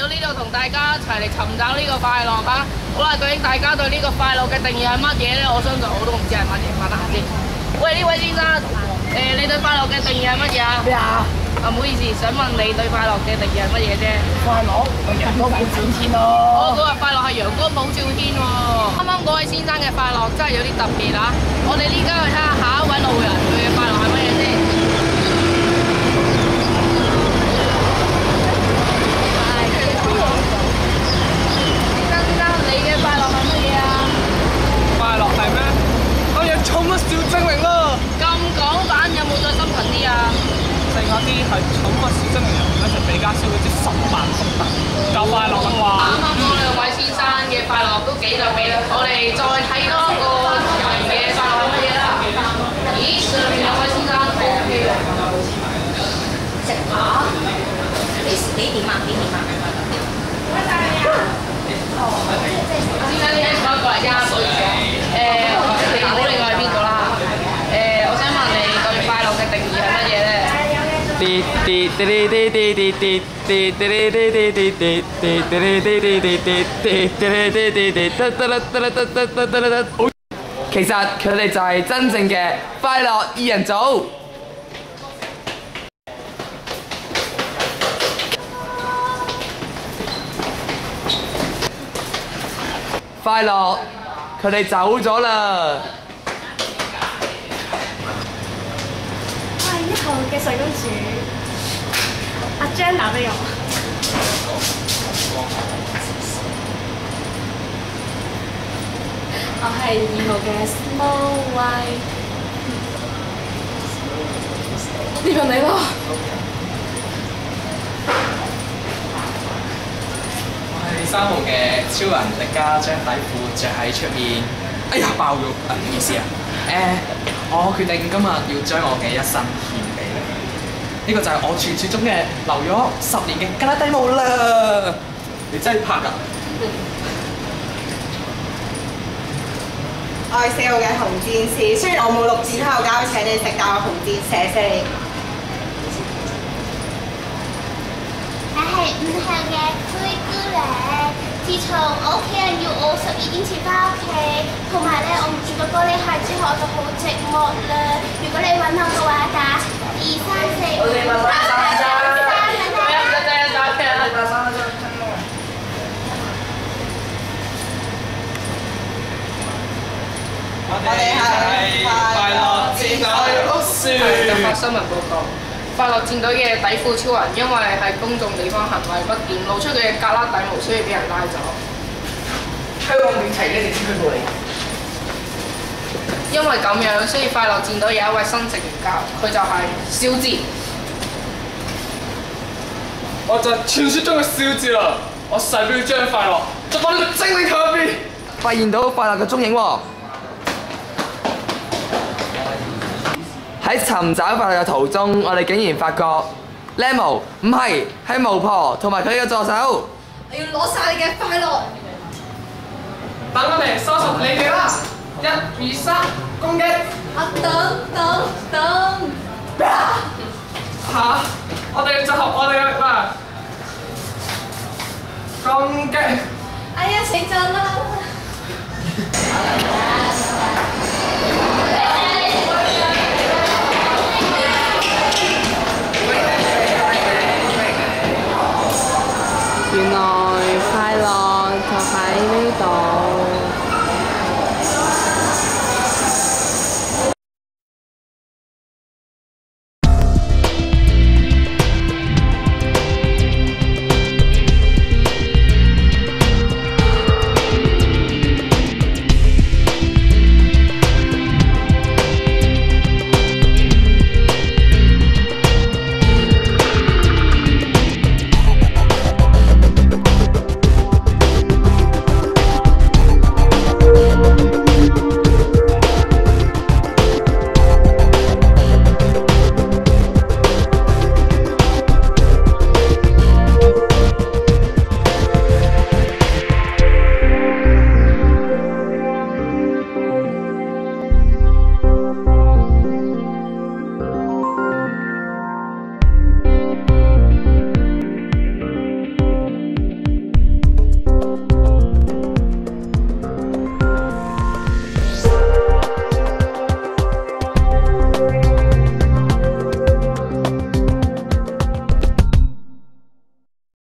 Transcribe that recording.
到呢度同大家一齊嚟尋找呢個快樂啊！好啦，究竟大家對呢個快樂嘅定義係乜嘢咧？我相信我都唔知係乜嘢，問下先。喂，呢位先生，你對快樂嘅定義係乜嘢啊？咩啊？唔好意思，想問你對快樂嘅定義係乜嘢啫？快樂陽光普照天咯。我嗰日快樂係陽光普照天喎。啱啱嗰位先生嘅快樂真係有啲特別啊！我哋呢家去睇下下一位路人佢嘅快樂係乜嘢先。你嘅快樂係乜嘢啊？快樂係咩？我有寵物小精靈咯。咁講版有冇再深層啲啊？剩嗰啲係寵物小精靈人一齊比較少咗10萬伏特，夠快樂啦啩！啱啱嗰兩位先生嘅快樂都幾特別，我哋再睇多個人嘅快樂係乜嘢啦？咦，上面兩位先生 OK 喎。食鴨？你點啊？你點啊？先生，你一個過嚟加水嘅。你唔好理我係邊個啦。我想問你對快樂嘅定義係乜嘢咧？其實佢哋就係真正嘅快樂二人組。快樂，佢哋走咗啦。我係1號嘅水公主，阿張打俾我。我係2號嘅 Snow White。呢個你咯。3號嘅超人迪加將底褲着喺出面，哎呀爆咗！唔好意思啊，我決定今日要將我嘅一身獻俾你，呢個就係我傳説中嘅留咗10年嘅格拉底毛啦！你真係拍㗎？我係4號嘅紅戰士，雖然我冇6字喺度交請你食，但我紅戰寫你。我係5號嘅灰姑娘。自從我屋企人要我12點前翻屋企，同埋咧我唔住個玻璃鞋之後，我就好寂寞啦。如果你揾我嘅話，打2、3、4。我哋問我哋係快樂戰隊屋樹。今日新聞報告，快樂戰隊嘅底褲超人因為喺公眾地方行為不檢，露出佢嘅格拉底毛，所以俾人拉咗。香港警察一直拘捕你。因為咁樣，所以快樂戰隊有一位新成員加入，佢就係小智。我就係傳説中嘅小智啦！我誓俾你將快樂就放呢個精靈球入邊。發現到快樂嘅蹤影喎。喺尋找快樂嘅途中，我哋竟然發覺 Lemo 唔係巫婆同埋佢嘅助手。我要攞晒你嘅快樂。等我哋收拾你哋啦！1、2、3，攻擊！等。嚇！我哋要集合我哋嘅嗱，攻擊！哎呀，死咗啦！原來